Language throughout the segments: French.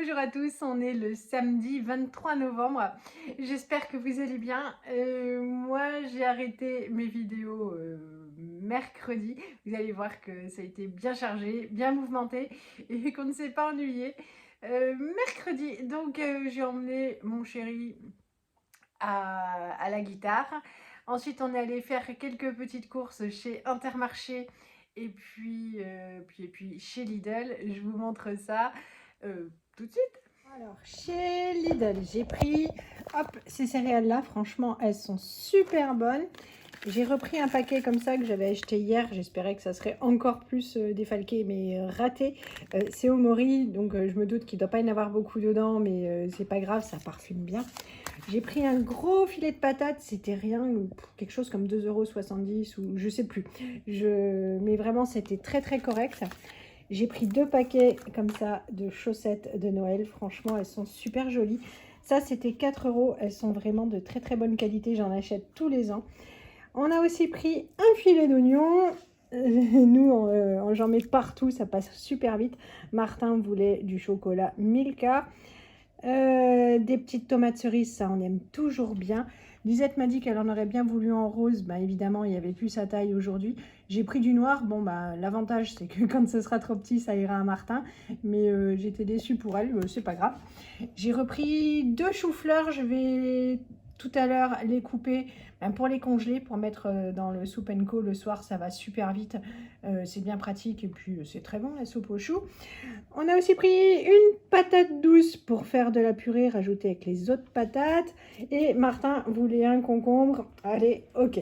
Bonjour à tous, on est le samedi 23 novembre. J'espère que vous allez bien. Moi, j'ai arrêté mes vidéos mercredi. Vous allez voir que ça a été bien chargé, bien mouvementé et qu'on ne s'est pas ennuyé. Mercredi, donc j'ai emmené mon chéri à la guitare. Ensuite, on est allé faire quelques petites courses chez Intermarché et puis chez Lidl. Je vous montre ça tout de suite. Alors, chez Lidl, j'ai pris ces céréales-là. Franchement, elles sont super bonnes. J'ai repris un paquet comme ça que j'avais acheté hier. J'espérais que ça serait encore plus défalqué, mais raté. C'est au Mori, donc je me doute qu'il ne doit pas y en avoir beaucoup dedans, mais c'est pas grave, ça parfume bien. J'ai pris un gros filet de patates, c'était rien, quelque chose comme 2,70 € ou je sais plus. Mais vraiment, c'était très très correct. J'ai pris 2 paquets comme ça de chaussettes de Noël. Franchement, elles sont super jolies. Ça, c'était 4 €. Elles sont vraiment de très très bonne qualité. J'en achète tous les ans. On a aussi pris un filet d'oignon. Nous, j'en mets partout, ça passe super vite. Martin voulait du chocolat Milka. Des petites tomates cerises, ça on aime toujours bien. Lisette m'a dit qu'elle en aurait bien voulu en rose. Bah, évidemment, il n'y avait plus sa taille aujourd'hui. J'ai pris du noir. Bon, bah, l'avantage, c'est que quand ce sera trop petit, ça ira à Martin. Mais j'étais déçue pour elle, c'est pas grave. J'ai repris 2 choux-fleurs. Je vais tout à l'heure les couper pour les congeler, pour mettre dans le soup and co le soir. Ça va super vite. C'est bien pratique et puis c'est très bon la soupe aux choux. On a aussi pris une patate douce pour faire de la purée rajoutée avec les autres patates. Et Martin voulait un concombre. Allez, ok.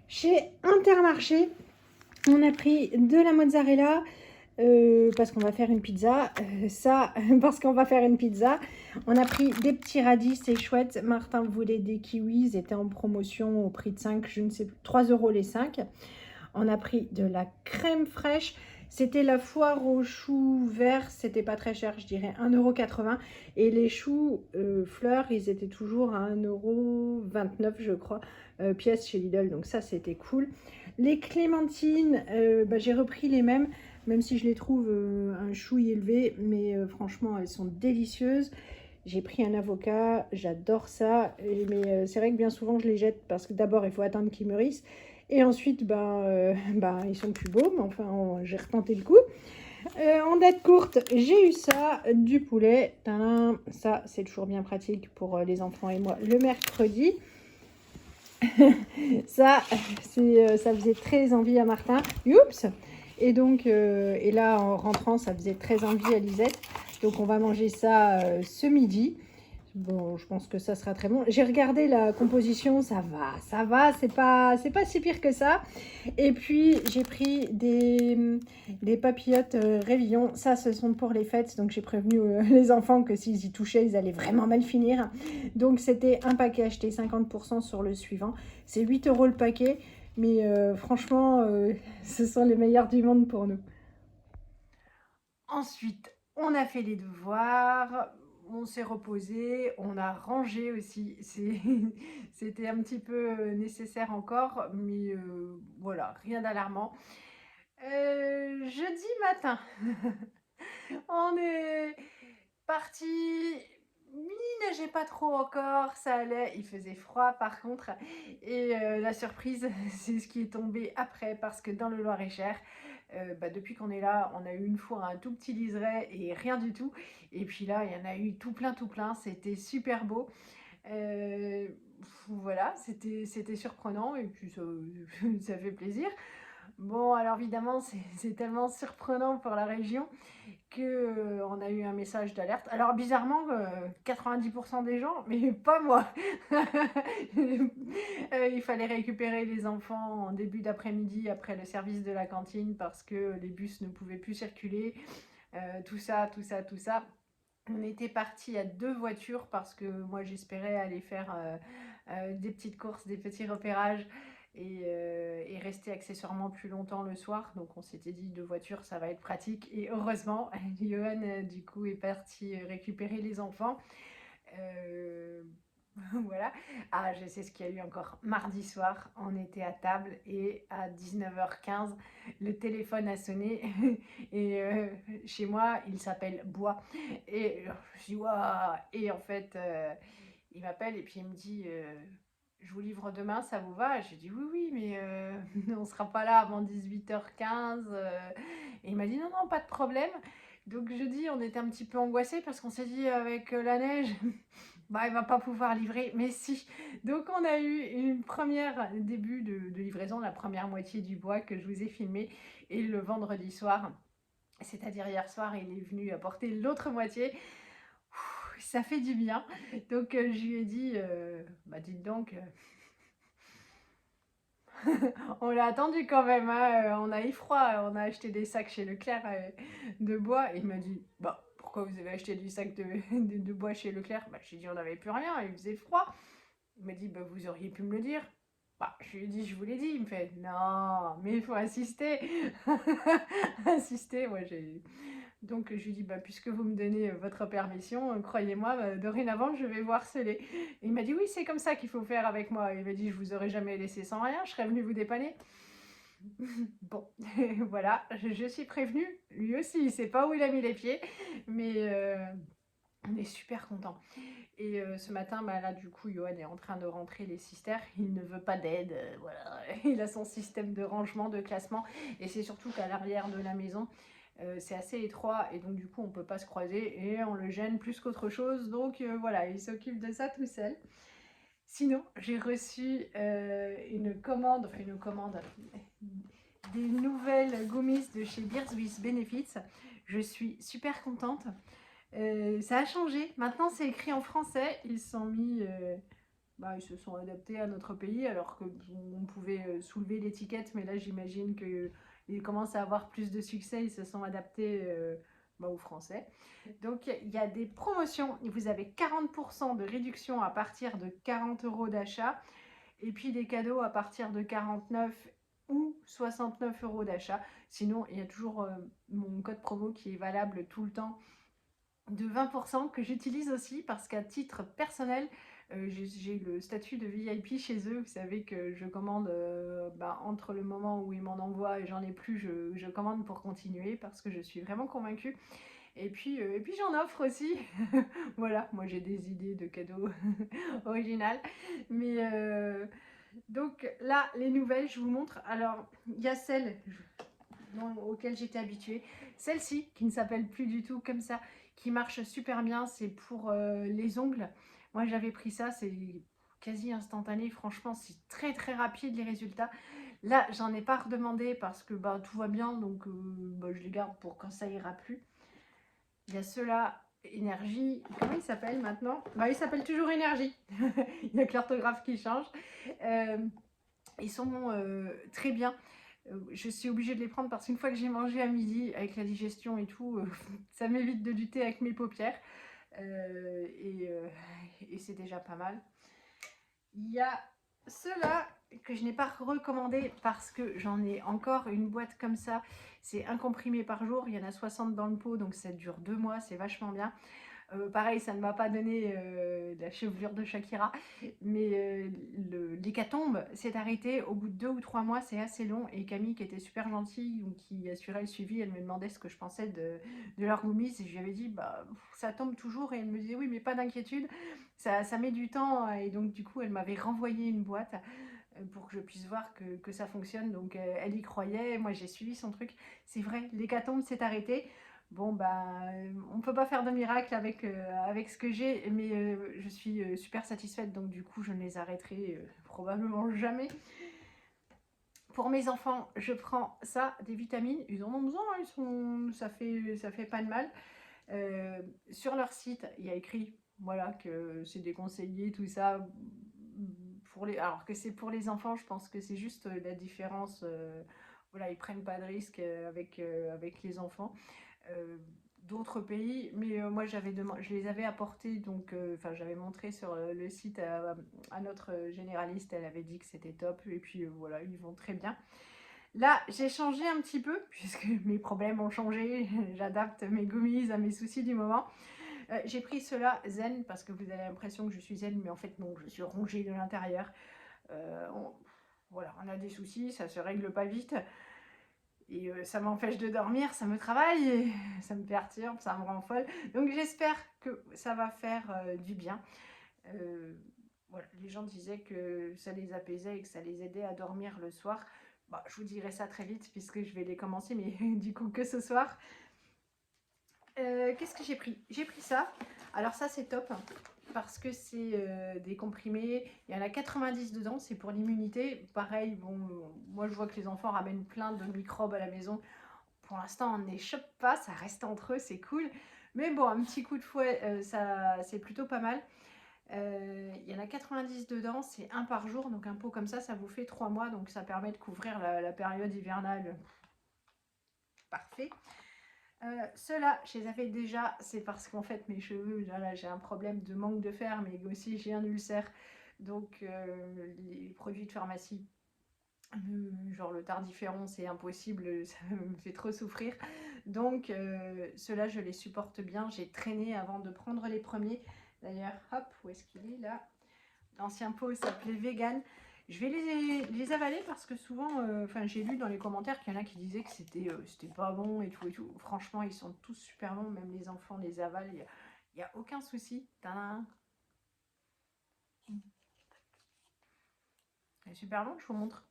Chez Intermarché, on a pris de la mozzarella parce qu'on va faire une pizza. Ça, parce qu'on va faire une pizza. On a pris des petits radis, c'est chouette. Martin voulait des kiwis, ils étaient en promotion au prix de 5, je ne sais plus, 3 € les 5. On a pris de la crème fraîche. C'était la foire aux choux verts, c'était pas très cher, je dirais 1,80 €. Et les choux fleurs, ils étaient toujours à 1,29 € je crois, pièce chez Lidl, donc ça c'était cool. Les clémentines, j'ai repris les mêmes, même si je les trouve un chouï élevé, mais franchement elles sont délicieuses. J'ai pris un avocat, j'adore ça, mais c'est vrai que bien souvent je les jette parce que d'abord il faut attendre qu'ils mûrissent. Et ensuite, ils sont plus beaux, mais enfin, j'ai retenté le coup. En date courte, j'ai eu ça, du poulet. Tadam, ça, c'est toujours bien pratique pour les enfants et moi le mercredi. Ça, ça faisait très envie à Martin. Oups! Et donc, et là, en rentrant, ça faisait très envie à Lisette. Donc, on va manger ça ce midi. Bon, je pense que ça sera très bon. J'ai regardé la composition, ça va, c'est pas si pire que ça. Et puis, j'ai pris des papillotes Révillon. Ça, ce sont pour les fêtes. Donc, j'ai prévenu les enfants que s'ils y touchaient, ils allaient vraiment mal finir. Donc, c'était un paquet acheté, 50% sur le suivant. C'est 8 € le paquet. Mais franchement, ce sont les meilleurs du monde pour nous. Ensuite, on a fait les devoirs, on s'est reposé, on a rangé aussi. C'était un petit peu nécessaire encore, mais voilà, rien d'alarmant. Jeudi matin, on est parti. Il neigeait pas trop encore, ça allait, il faisait froid par contre. Et la surprise, c'est ce qui est tombé après, parce que dans le Loir-et-Cher, depuis qu'on est là, on a eu une fois un tout petit liseré et rien du tout. Et puis là, il y en a eu tout plein, c'était super beau. Euh, voilà, c'était surprenant et puis ça, ça fait plaisir. Bon, alors évidemment, c'est tellement surprenant pour la région que on a eu un message d'alerte. Alors bizarrement, 90% des gens, mais pas moi. Il fallait récupérer les enfants en début d'après-midi après le service de la cantine parce que les bus ne pouvaient plus circuler. Tout ça, tout ça, tout ça. On était parti à 2 voitures parce que moi j'espérais aller faire des petites courses, des petits repérages et rester accessoirement plus longtemps le soir. Donc on s'était dit 2 voitures, ça va être pratique. Et heureusement, Johan du coup est parti récupérer les enfants. Euh, Voilà. Ah, je sais ce qu'il y a eu encore. Mardi soir, on était à table et à 19h15, le téléphone a sonné et chez moi, il s'appelle Bois. Et je dis, waouh! Et en fait, il m'appelle et puis il me dit, je vous livre demain, ça vous va? J'ai dit, oui, oui, mais on ne sera pas là avant 18h15. Et il m'a dit, non, non, pas de problème. Donc jeudi, on était un petit peu angoissés parce qu'on s'est dit, avec la neige, bah, il va pas pouvoir livrer, mais si. Donc on a eu une première début de livraison, la première moitié du bois que je vous ai filmé. Et le vendredi soir, c'est-à-dire hier soir, il est venu apporter l'autre moitié. Ouh, ça fait du bien. Donc je lui ai dit, bah dites donc, on l'a attendu quand même, hein, on a eu froid, on a acheté des sacs chez Leclerc de bois. Et il m'a dit, bah pourquoi vous avez acheté du sac de bois chez Leclerc? Bah, j'ai dit, on n'avait plus rien, il faisait froid. Il m'a dit, bah, vous auriez pu me le dire. Bah, je lui ai dit, je vous l'ai dit. Il me fait, non, mais il faut insister. Insister, moi j'ai. Donc je lui dis, bah, puisque vous me donnez votre permission, croyez-moi, dorénavant, je vais vous harceler. Et il m'a dit, oui, c'est comme ça qu'il faut faire avec moi. Il m'a dit, je vous aurais jamais laissé sans rien, je serais venue vous dépanner. Bon, voilà, je suis prévenue. Lui aussi, il ne sait pas où il a mis les pieds, mais on est super content. Et ce matin, bah, là, du coup, Johan est en train de rentrer les cistères. Il ne veut pas d'aide, voilà. Il a son système de rangement, de classement. Et c'est surtout qu'à l'arrière de la maison, c'est assez étroit. Et donc, du coup, on ne peut pas se croiser. Et on le gêne plus qu'autre chose. Donc, voilà, il s'occupe de ça tout seul. Sinon, j'ai reçu une commande, des nouvelles gommis de chez Beers with Benefits. Je suis super contente. Ça a changé. Maintenant, c'est écrit en français. Ils ils se sont adaptés à notre pays, alors qu'on pouvait soulever l'étiquette. Mais là, j'imagine qu'ils commencent à avoir plus de succès. Ils se sont adaptés aux Français. Donc, il y a des promotions. Vous avez 40% de réduction à partir de 40 € d'achat. Et puis des cadeaux à partir de 49 ou 69 € d'achat. Sinon, il y a toujours mon code promo qui est valable tout le temps de 20% que j'utilise aussi parce qu'à titre personnel, j'ai le statut de VIP chez eux. Vous savez que je commande entre le moment où ils m'en envoient et j'en ai plus, je commande pour continuer parce que je suis vraiment convaincue. Et puis j'en offre aussi. Voilà, moi j'ai des idées de cadeaux originales. Mais donc là, les nouvelles, je vous montre. Alors, il y a celle auquel j'étais habituée. Celle-ci, qui ne s'appelle plus du tout comme ça, qui marche super bien, c'est pour les ongles. Moi, j'avais pris ça, c'est quasi instantané. Franchement, c'est très très rapide les résultats. Là, j'en ai pas redemandé parce que tout va bien, donc je les garde pour quand ça ira plus. Il y a ceux-là, Énergie. Comment il s'appelle maintenant? Il s'appelle toujours Énergie. Il y a que l'orthographe qui change. Ils sont très bien. Je suis obligée de les prendre parce qu'une fois que j'ai mangé à midi, avec la digestion et tout, ça m'évite de lutter avec mes paupières. Et c'est déjà pas mal. Il y a ceux-là que je n'ai pas recommandé parce que j'en ai encore une boîte comme ça. C'est un comprimé par jour. Il y en a 60 dans le pot, donc ça dure 2 mois. C'est vachement bien. Pareil, ça ne m'a pas donné la chevelure de Shakira, mais l'hécatombe s'est arrêté au bout de 2 ou 3 mois, c'est assez long. Et Camille, qui était super gentille, qui assurait le suivi, elle me demandait ce que je pensais de leur gommis. Et je lui avais dit, ça tombe toujours. Et elle me disait, oui, mais pas d'inquiétude, ça met du temps. Et donc, du coup, elle m'avait renvoyé une boîte pour que je puisse voir que ça fonctionne. Donc, elle y croyait. Moi, j'ai suivi son truc. C'est vrai, l'hécatombe s'est arrêté. Bon, on ne peut pas faire de miracle avec ce que j'ai, mais je suis super satisfaite, donc du coup, je ne les arrêterai probablement jamais. Pour mes enfants, je prends ça, des vitamines, ils en ont besoin, ça fait pas de mal. Sur leur site, il y a écrit voilà, que c'est déconseillé, tout ça. Alors que c'est pour les enfants, je pense que c'est juste la différence. Voilà, ils prennent pas de risque avec les enfants. D'autres pays, mais moi je les avais apportés, donc j'avais montré sur le site à notre généraliste, elle avait dit que c'était top, et puis voilà, ils vont très bien. Là, j'ai changé un petit peu, puisque mes problèmes ont changé, j'adapte mes gommis à mes soucis du moment. J'ai pris cela zen parce que vous avez l'impression que je suis zen, mais en fait non, je suis rongée de l'intérieur. Voilà, on a des soucis, ça se règle pas vite. Et ça m'empêche de dormir, ça me travaille, et ça me perturbe, ça me rend folle. Donc j'espère que ça va faire du bien. Voilà, les gens disaient que ça les apaisait et que ça les aidait à dormir le soir. Bah, je vous dirai ça très vite puisque je vais les commencer, mais du coup que ce soir. Qu'est-ce que j'ai pris? J'ai pris ça. Alors ça c'est top parce que c'est des comprimés. Il y en a 90 dedans, c'est pour l'immunité. Pareil, bon, moi je vois que les enfants ramènent plein de microbes à la maison. Pour l'instant on ne les chope pas, ça reste entre eux, c'est cool. Mais bon, un petit coup de fouet, ça c'est plutôt pas mal. Il y en a 90 dedans, c'est un par jour, donc un pot comme ça vous fait 3 mois, donc ça permet de couvrir la période hivernale. Parfait. Ceux-là, je les avais déjà, c'est parce qu'en fait mes cheveux, là j'ai un problème de manque de fer, mais aussi j'ai un ulcère, donc les produits de pharmacie, genre le tardiféron, c'est impossible, ça me fait trop souffrir. Donc ceux-là, je les supporte bien. J'ai traîné avant de prendre les premiers. D'ailleurs, hop, où est-ce qu'il est là? L'ancien pot s'appelait Vegan. Je vais les avaler parce que souvent, enfin j'ai lu dans les commentaires qu'il y en a qui disaient que c'était pas bon et tout et tout. Franchement, ils sont tous super bons, même les enfants les avalent, il n'y a aucun souci. Tadam. C'est super bon, je vous montre.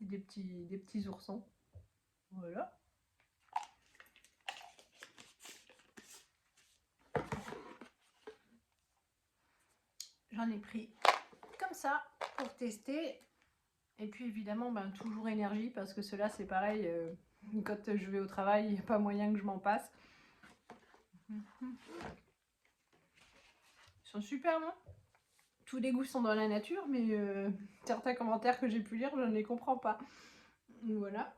Des petits oursons. Voilà. J'en ai pris comme ça pour tester. Et puis évidemment, ben, toujours énergie parce que ceux-là, c'est pareil. Quand je vais au travail, il n'y a pas moyen que je m'en passe. Ils sont super bons. Tous les goûts sont dans la nature, mais certains commentaires que j'ai pu lire, je ne les comprends pas. Voilà.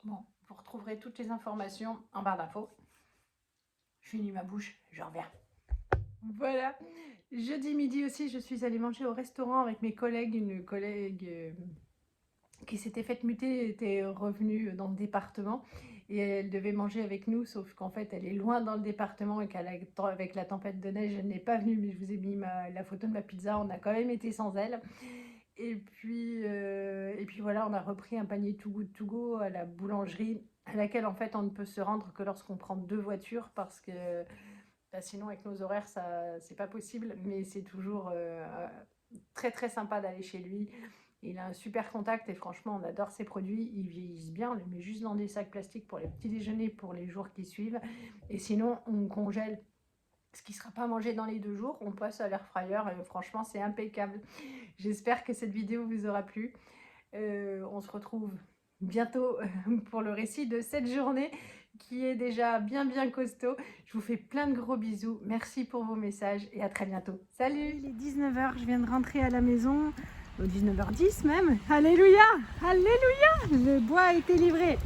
Bon, vous retrouverez toutes les informations en barre d'infos. Je finis ma bouche, je reviens. Voilà. Jeudi midi aussi, je suis allée manger au restaurant avec mes collègues. Une collègue qui s'était faite muter était revenue dans le département et elle devait manger avec nous, sauf qu'en fait elle est loin dans le département et qu'avec la tempête de neige elle n'est pas venue, mais je vous ai mis la photo de ma pizza, on a quand même été sans elle. Et puis voilà, on a repris un panier Too Good To Go à la boulangerie, à laquelle en fait on ne peut se rendre que lorsqu'on prend 2 voitures parce que bah, sinon avec nos horaires ça c'est pas possible, mais c'est toujours très très sympa d'aller chez lui. Il a un super contact et franchement on adore ses produits, ils vieillissent bien, on les met juste dans des sacs plastiques pour les petits déjeuners pour les jours qui suivent, et sinon on congèle ce qui ne sera pas mangé dans les 2 jours, on passe à l'air fryer et franchement c'est impeccable. J'espère que cette vidéo vous aura plu. On se retrouve bientôt pour le récit de cette journée qui est déjà bien costaud. Je vous fais plein de gros bisous. Merci pour vos messages et à très bientôt. Salut! Il est 19h, je viens de rentrer à la maison. 19h10 même. Alléluia! Alléluia! Le bois a été livré.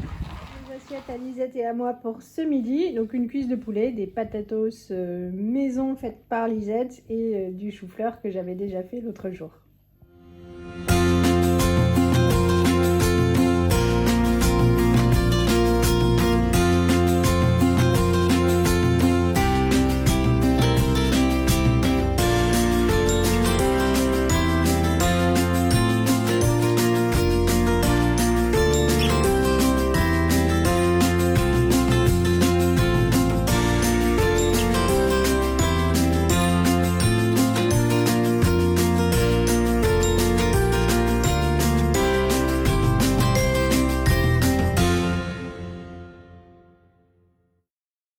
Les assiettes à Lisette et à moi pour ce midi. Donc une cuisse de poulet, des patatos maison faites par Lisette et du chou-fleur que j'avais déjà fait l'autre jour.